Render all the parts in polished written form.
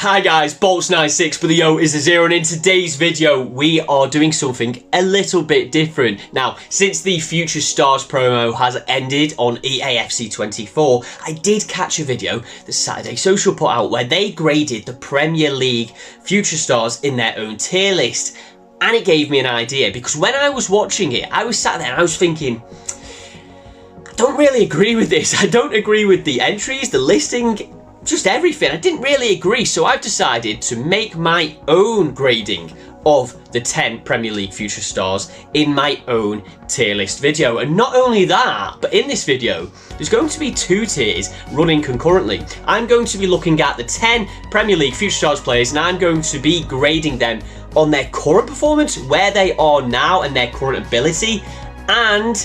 Hi guys, Bolts96, but the O is a 0, and in today's video we are doing something a little bit different. Now, since the Future Stars promo has ended on EAFC24, I did catch a video that Saturday Social put out where they graded the Premier League Future Stars in their own tier list. And it gave me an idea, because when I was watching it, I was sat there and I was thinking, I don't really agree with this. I don't agree with the entries, the listing, just everything. I didn't really agree, so I've decided to make my own grading of the 10 Premier League Future Stars in my own tier list video. And not only that, but in this video, there's going to be two tiers running concurrently. I'm going to be looking at the 10 Premier League Future Stars players, and I'm going to be grading them on their current performance, where they are now and their current ability, and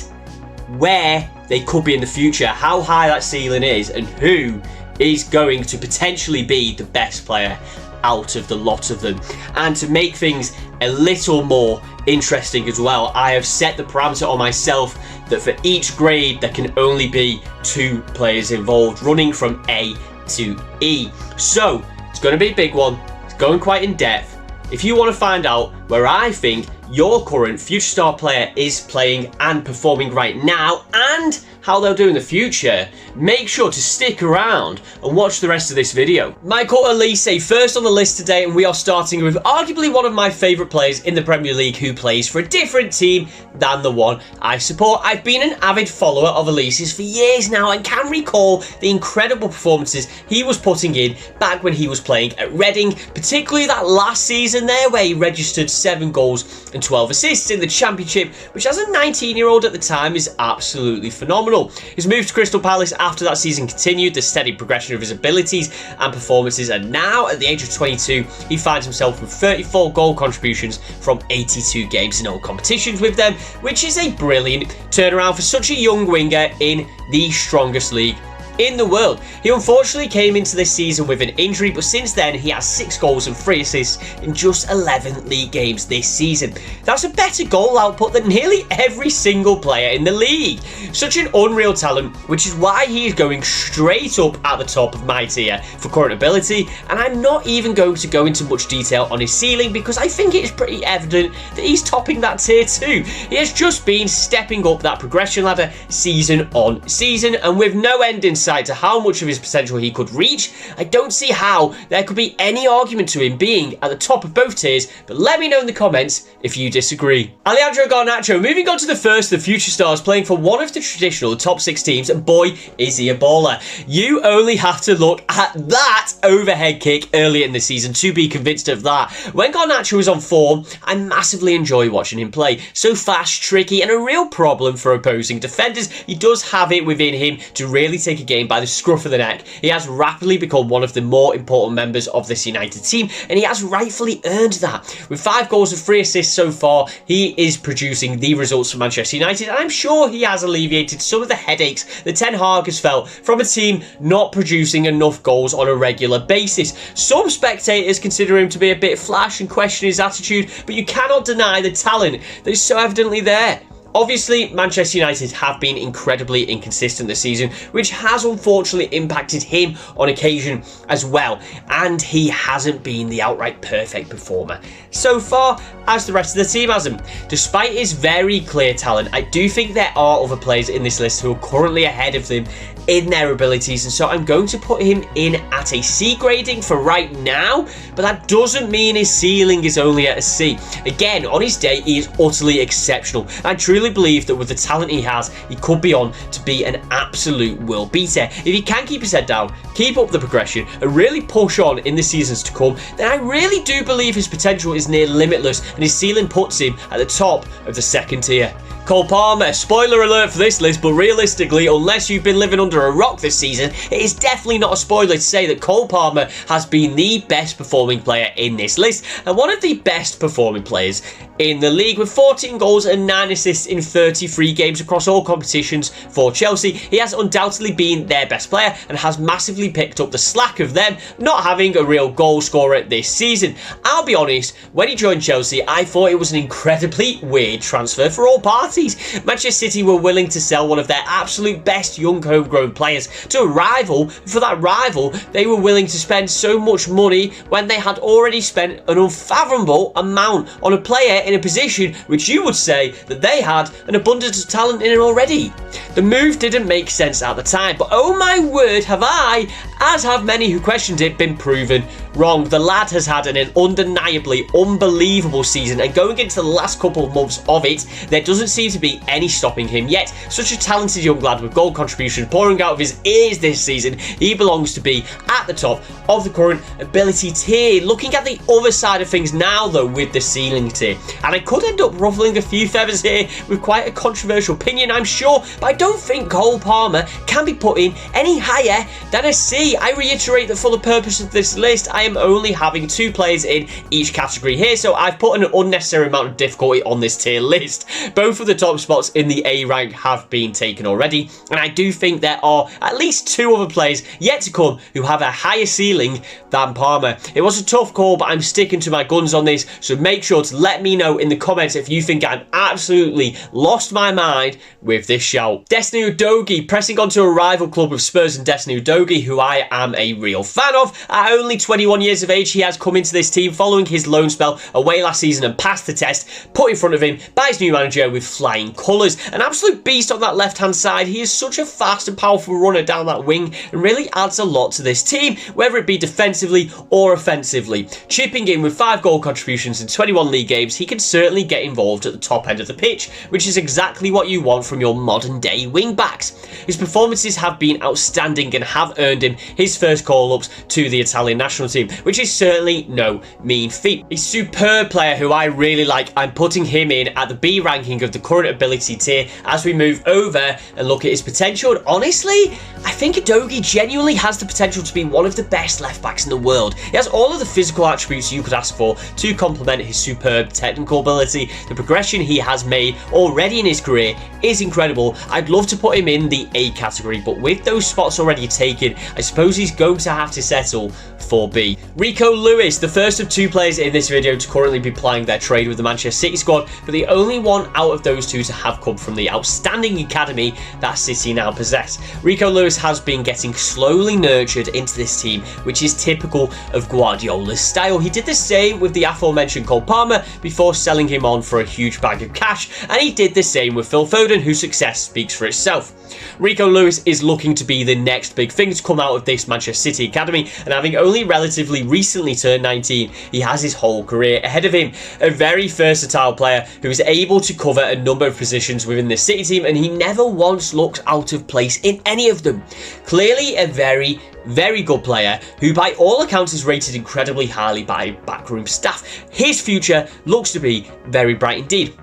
where they could be in the future, how high that ceiling is, and who is going to potentially be the best player out of the lot of them. And to make things a little more interesting as well, I have set the parameter on myself that for each grade there can only be 2 players involved, running from A to E. So it's going to be a big one. It's going quite in depth. If you want to find out where I think your current Future Star player is playing and performing right now, and how they'll do in the future, make sure to stick around and watch the rest of this video. Michael Elise first on the list today, and we are starting with arguably one of my favourite players in the Premier League who plays for a different team than the one I support. I've been an avid follower of Elise's for years now and can recall the incredible performances he was putting in back when he was playing at Reading, particularly that last season there where he registered 7 goals and 12 assists in the Championship, which as a 19-year-old at the time is absolutely phenomenal. His move to Crystal Palace after that season continued the steady progression of his abilities and performances, and now at the age of 22 he finds himself with 34 goal contributions from 82 games in all competitions with them, which is a brilliant turnaround for such a young winger in the strongest league in the world. He unfortunately came into this season with an injury, but since then he has 6 goals and 3 assists in just 11 league games this season. That's a better goal output than nearly every single player in the league. Such an unreal talent, which is why he is going straight up at the top of my tier for current ability, and I'm not even going to go into much detail on his ceiling because I think it is pretty evident that he's topping that tier too. He has just been stepping up that progression ladder season on season, and with no end in sight to how much of his potential he could reach, I don't see how there could be any argument to him being at the top of both tiers, but let me know in the comments if you disagree. Alejandro Garnacho, moving on to the first of the Future Stars, playing for one of the traditional top 6 teams, and boy is he a baller. You only have to look at that overhead kick earlier in the season to be convinced of that. When Garnacho is on form, I massively enjoy watching him play. So fast, tricky, and a real problem for opposing defenders. He does have it within him to really take a game by the scruff of the neck. He has rapidly become one of the more important members of this United team, and he has rightfully earned that. With 5 goals and 3 assists so far, he is producing the results for Manchester United, and I'm sure he has alleviated some of the headaches that Ten Hag has felt from a team not producing enough goals on a regular basis. Some spectators consider him to be a bit flash and question his attitude, but you cannot deny the talent that is so evidently there. Obviously, Manchester United have been incredibly inconsistent this season, which has unfortunately impacted him on occasion as well, and he hasn't been the outright perfect performer so far as the rest of the team hasn't. Despite his very clear talent, I do think there are other players in this list who are currently ahead of them in their abilities, and so I'm going to put him in at a C grading for right now, but that doesn't mean his ceiling is only at a C. Again, on his day, he is utterly exceptional. I truly believe that with the talent he has, he could be on to be an absolute world beater. If he can keep his head down, keep up the progression, and really push on in the seasons to come, then I really do believe his potential is near limitless, and his ceiling puts him at the top of the 2nd tier. Cole Palmer, spoiler alert for this list, but realistically, unless you've been living under a rock this season, it is definitely not a spoiler to say that Cole Palmer has been the best performing player in this list, and one of the best performing players in the league with 14 goals and 9 assists in 33 games across all competitions for Chelsea. He has undoubtedly been their best player and has massively picked up the slack of them not having a real goal scorer this season. I'll be honest, when he joined Chelsea, I thought it was an incredibly weird transfer for all parties. Manchester City were willing to sell one of their absolute best young homegrown players to a rival. For that rival, they were willing to spend so much money when they had already spent an unfathomable amount on a player in a position which you would say that they had an abundance of talent in already. The move didn't make sense at the time, but oh my word, have I, as have many who questioned it, been proven wrong. The lad has had an undeniably unbelievable season, and going into the last couple of months of it, there doesn't seem to be any stopping him yet. Such a talented young lad with goal contribution pouring out of his ears this season, he belongs to be at the top of the current ability tier. Looking at the other side of things now though, with the ceiling tier, and I could end up ruffling a few feathers here with quite a controversial opinion, I'm sure, but I don't think Cole Palmer can be put in any higher than a C. I reiterate that for the purpose of this list, I am only having 2 players in each category here, so I've put an unnecessary amount of difficulty on this tier list. Both of the top spots in the A rank have been taken already, and I do think there are at least 2 other players yet to come who have a higher ceiling than Palmer. It was a tough call, but I'm sticking to my guns on this, so make sure to let me know in the comments if you think I'm absolutely lost my mind with this shout. Destiny Udogie, pressing onto a rival club of Spurs and Destiny Udogie, who I am a real fan of. At only 21 years of age, he has come into this team following his loan spell away last season and passed the test put in front of him by his new manager with flying colours. An absolute beast on that left-hand side. He is such a fast and powerful runner down that wing and really adds a lot to this team, whether it be defensively or offensively. Chipping in with 5 goal contributions in 21 league games, he can certainly get involved at the top end of the pitch, which is exactly what you want from your modern day wing backs. His performances have been outstanding and have earned him his first call-ups to the Italian national team, which is certainly no mean feat. A superb player who I really like. I'm putting him in at the B ranking of the current ability tier as we move over and look at his potential. And honestly, I think Udogie genuinely has the potential to be one of the best left backs in the world. He has all of the physical attributes you could ask for to complement his superb technical ability. The progression he has made already in his career is incredible. I'd love to put him in the A category, but with those spots already taken, I suppose he's going to have to settle for B. Rico Lewis, the first of 2 players in this video to currently be plying their trade with the Manchester City squad, but the only one out of those 2 to have come from the outstanding academy that City now possess. Rico Lewis has been getting slowly nurtured into this team, which is typical of Guardiola's style. He did the same with the aforementioned Cole Palmer before selling him on for a huge bag of cash, and he did the same with Phil Foden, whose success speaks for itself. Rico Lewis is looking to be the next big thing to come out of this Manchester City academy, and having only relatively recently turned 19, he has his whole career ahead of him. A very versatile player who is able to cover a number of positions within the City team, and he never once looks out of place in any of them. Clearly a very good player who by all accounts is rated incredibly highly by backroom staff. His future looks to be very bright indeed.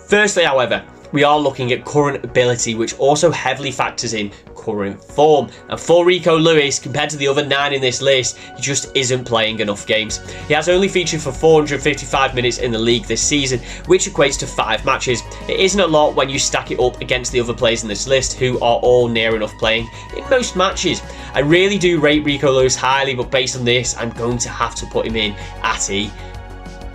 Firstly, however, we are looking at current ability, which also heavily factors in current form. And for Rico Lewis, compared to the other 9 in this list, he just isn't playing enough games. He has only featured for 455 minutes in the league this season, which equates to 5 matches. It isn't a lot when you stack it up against the other players in this list, who are all near enough playing in most matches. I really do rate Rico Lewis highly, but based on this, I'm going to have to put him in at E.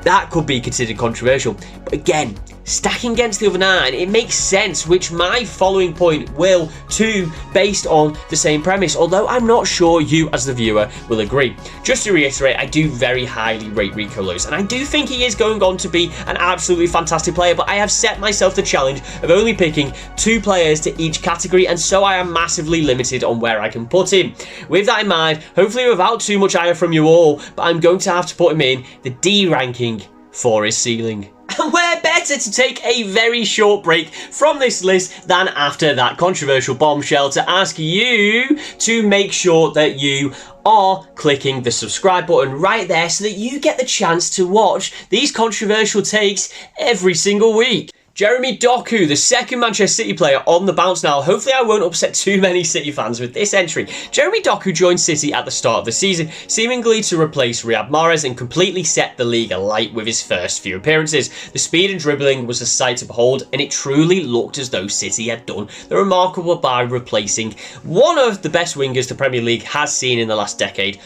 That could be considered controversial, but again, stacking against the other 9, it makes sense, which my following point will too, based on the same premise, although I'm not sure you as the viewer will agree. Just to reiterate, I do very highly rate Rico Lewis, and I do think he is going on to be an absolutely fantastic player, but I have set myself the challenge of only picking 2 players to each category, and so I am massively limited on where I can put him. With that in mind, hopefully without too much ire from you all, but I'm going to have to put him in the D ranking for his ceiling. And where better to take a very short break from this list than after that controversial bombshell to ask you to make sure that you are clicking the subscribe button right there so that you get the chance to watch these controversial takes every single week. Jeremy Doku, the second Manchester City player on the bounce now. Hopefully I won't upset too many City fans with this entry. Jeremy Doku joined City at the start of the season, seemingly to replace Riyad Mahrez and completely set the league alight with his first few appearances. The speed and dribbling was a sight to behold, and it truly looked as though City had done the remarkable by replacing one of the best wingers the Premier League has seen in the last decade.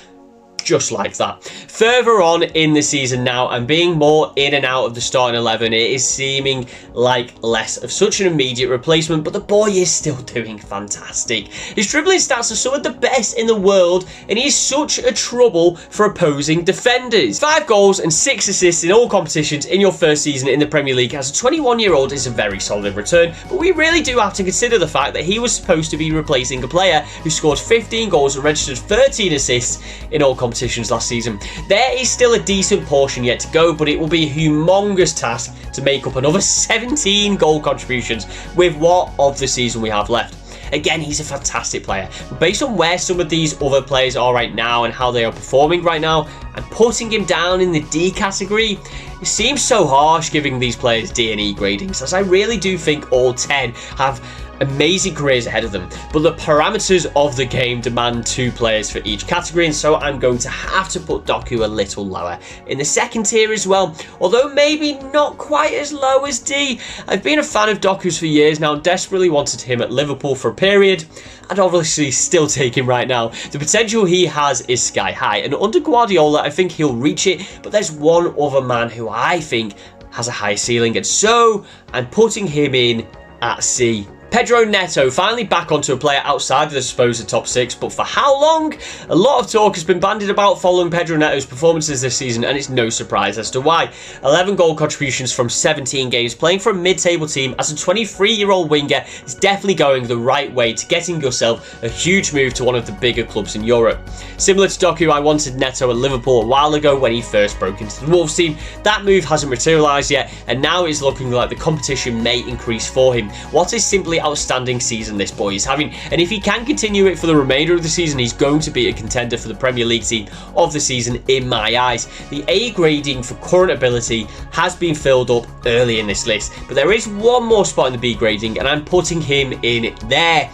Just like that. Further on in the season now, and being more in and out of the starting 11, it is seeming like less of such an immediate replacement, but the boy is still doing fantastic. His dribbling stats are some of the best in the world, and he is such a trouble for opposing defenders. 5 goals and 6 assists in all competitions in your first season in the Premier League as a 21-year-old is a very solid return, but we really do have to consider the fact that he was supposed to be replacing a player who scored 15 goals and registered 13 assists in all competitions last season. There is still a decent portion yet to go, but it will be a humongous task to make up another 17 goal contributions with what of the season we have left. Again, he's a fantastic player. But based on where some of these other players are right now and how they are performing right now, and putting him down in the D category, it seems so harsh giving these players D and E gradings, as I really do think all 10 have amazing careers ahead of them, but the parameters of the game demand 2 players for each category, and so I'm going to have to put Doku a little lower in the second tier as well, although maybe not quite as low as D. I've been a fan of Doku's for years now and desperately wanted him at Liverpool for a period. I'd obviously still take him right now. The potential he has is sky high, and under Guardiola I think he'll reach it, but there's one other man who I think has a high ceiling, and so I'm putting him in at C. Pedro Neto, finally back onto a player outside of the supposed top 6, but for how long? A lot of talk has been bandied about following Pedro Neto's performances this season, and it's no surprise as to why. 11 goal contributions from 17 games, playing for a mid-table team as a 23-year-old winger is definitely going the right way to getting yourself a huge move to one of the bigger clubs in Europe. Similar to Doku, I wanted Neto at Liverpool a while ago when he first broke into the Wolves team. That move hasn't materialised yet, and now it's looking like the competition may increase for him. What is simply outstanding season this boy is having, and if he can continue it for the remainder of the season, he's going to be a contender for the Premier League team of the season in my eyes. The A grading for current ability has been filled up early in this list, but there is one more spot in the B grading, and I'm putting him in there.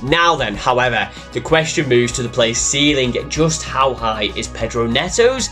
Now then, however, the question moves to the player's ceiling. Just how high is Pedro Neto's?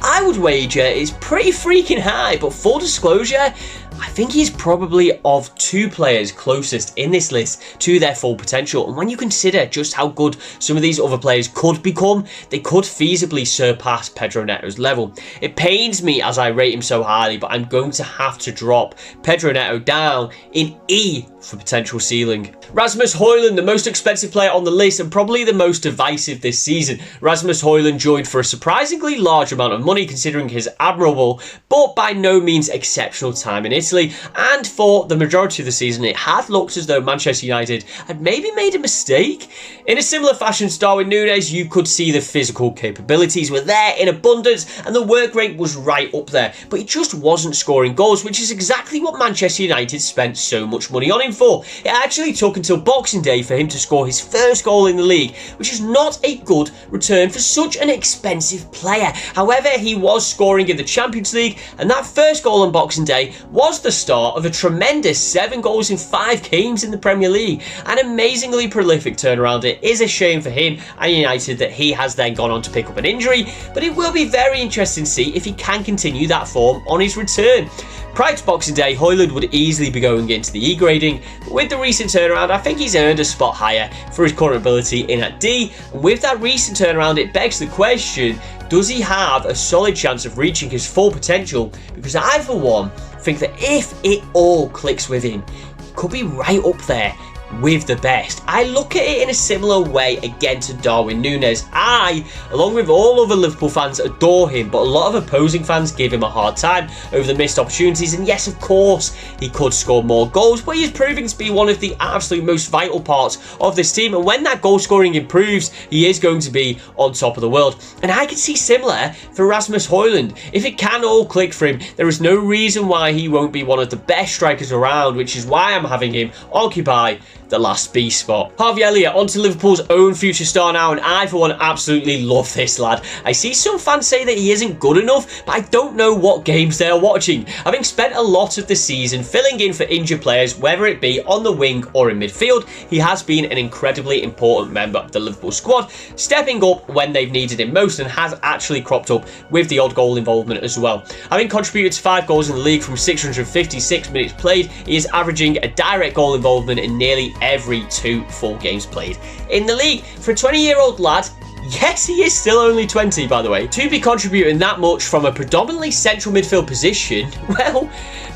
I would wager it's pretty freaking high, but full disclosure, I think he's probably of 2 players closest in this list to their full potential, and when you consider just how good some of these other players could become, they could feasibly surpass Pedro Neto's level. It pains me as I rate him so highly, but I'm going to have to drop Pedro Neto down in E for potential ceiling. Rasmus Højlund, the most expensive player on the list and probably the most divisive this season. Rasmus Højlund joined for a surprisingly large amount of money considering his admirable but by no means exceptional time in Italy, and for the majority of the season it had looked as though Manchester United had maybe made a mistake. In a similar fashion to Darwin Núñez, you could see the physical capabilities were there in abundance and the work rate was right up there, but he just wasn't scoring goals, which is exactly what Manchester United spent so much money on him for. It actually took until Boxing Day for him to score his first goal in the league, which is not a good return for such an expensive player. However, he was scoring in the Champions League, and that first goal on Boxing Day was the start of a tremendous 7 goals in 5 games in the Premier League. An amazingly prolific turnaround. It is a shame for him and United that he has then gone on to pick up an injury, but it will be very interesting to see if he can continue that form on his return. Prior to Boxing Day, Højlund would easily be going into the E grading, but with the recent turnaround, I think he's earned a spot higher for his current ability in at D, and with that recent turnaround, it begs the question, does he have a solid chance of reaching his full potential? Because I, for one, think that if it all clicks with him, he could be right up there with the best. I look at it in a similar way again to Darwin Núñez. I, along with all other Liverpool fans, adore him, but a lot of opposing fans give him a hard time over the missed opportunities, and yes, of course, he could score more goals, but he is proving to be one of the absolute most vital parts of this team, and when that goal scoring improves, he is going to be on top of the world. And I can see similar for Rasmus Højlund. If it can all click for him, there is no reason why he won't be one of the best strikers around, which is why I'm having him occupy the last B spot. Harvey Elliott onto Liverpool's own future star now, and I for one absolutely love this lad. I see some fans say that he isn't good enough, but I don't know what games they're watching. Having spent a lot of the season filling in for injured players, whether it be on the wing or in midfield, he has been an incredibly important member of the Liverpool squad, stepping up when they've needed him most, and has actually cropped up with the odd goal involvement as well. Having contributed to 5 goals in the league from 656 minutes played, he is averaging a direct goal involvement in nearly every 2 full games played in the league. For a 20-year-old lad, yes, he is still only 20, by the way, to be contributing that much from a predominantly central midfield position, well,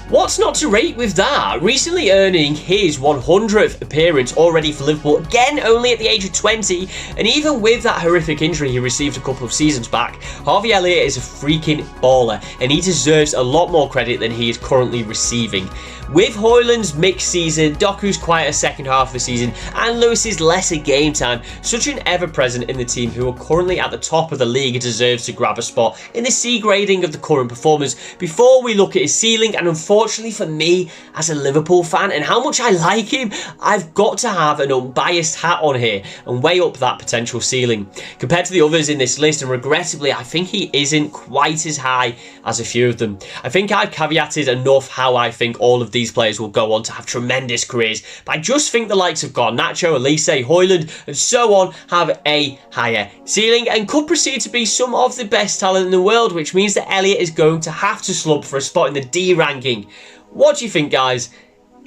what's not to rate with that? Recently earning his 100th appearance already for Liverpool, again only at the age of 20, and even with that horrific injury he received a couple of seasons back, Harvey Elliott is a freaking baller, and he deserves a lot more credit than he is currently receiving. With Højlund's mixed season, Doku's quieter second half of the season, and Lewis's lesser game time, such an ever-present in the team who are currently at the top of the league deserves to grab a spot in the C grading of the current performers before we look at his ceiling. And unfortunately for me, as a Liverpool fan and how much I like him, I've got to have an unbiased hat on here and weigh up that potential ceiling. Compared to the others in this list, and regrettably, I think he isn't quite as high as a few of them. I think I've caveated enough how I think all of these players will go on to have tremendous careers, but I just think the likes of Garnacho, Elise, Højlund and so on have a higher ceiling and could proceed to be some of the best talent in the world, which means that Elliott is going to have to slump for a spot in the D ranking. What do you think, guys?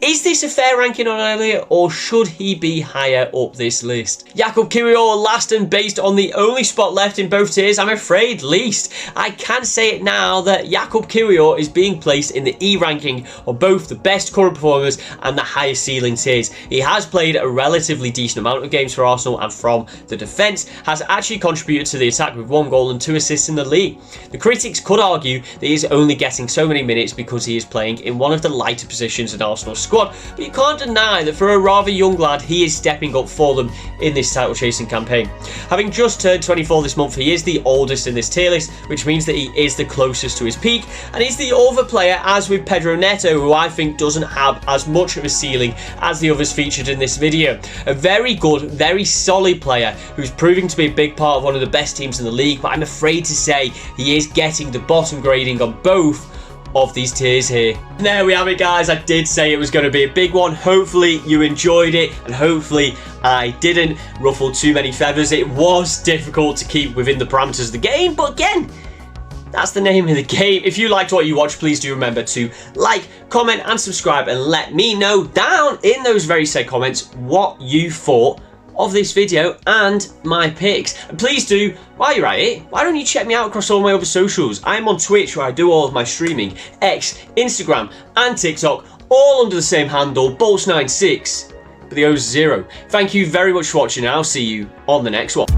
Is this a fair ranking on Elliott, or should he be higher up this list? Jakub Kiwior last, and based on the only spot left in both tiers, I'm afraid least. I can say it now that Jakub Kiwior is being placed in the E ranking on both the best current performers and the highest ceiling tiers. He has played a relatively decent amount of games for Arsenal, and from the defence has actually contributed to the attack with 1 goal and 2 assists in the league. The critics could argue that he is only getting so many minutes because he is playing in one of the lighter positions in Arsenal's squad, but you can't deny that for a rather young lad, he is stepping up for them in this title chasing campaign. Having just turned 24 this month, he is the oldest in this tier list, which means that he is the closest to his peak, and he's the other player, as with Pedro Neto, who I think doesn't have as much of a ceiling as the others featured in this video. A very good, very solid player who's proving to be a big part of one of the best teams in the league, but I'm afraid to say he is getting the bottom grading on both of these tiers here. And there we have it, guys. I did say it was going to be a big one. Hopefully you enjoyed it, and hopefully I didn't ruffle too many feathers. It was difficult to keep within the parameters of the game, but again, that's the name of the game. If you liked what you watched, please do remember to like, comment and subscribe, and let me know down in those very said comments what you thought of this video and my picks. And please do, while you're at it, why don't you check me out across all my other socials? I'm on Twitch, where I do all of my streaming, X, Instagram and TikTok, all under the same handle, Bolts96, but the O's 0. Thank you very much for watching, and I'll see you on the next one.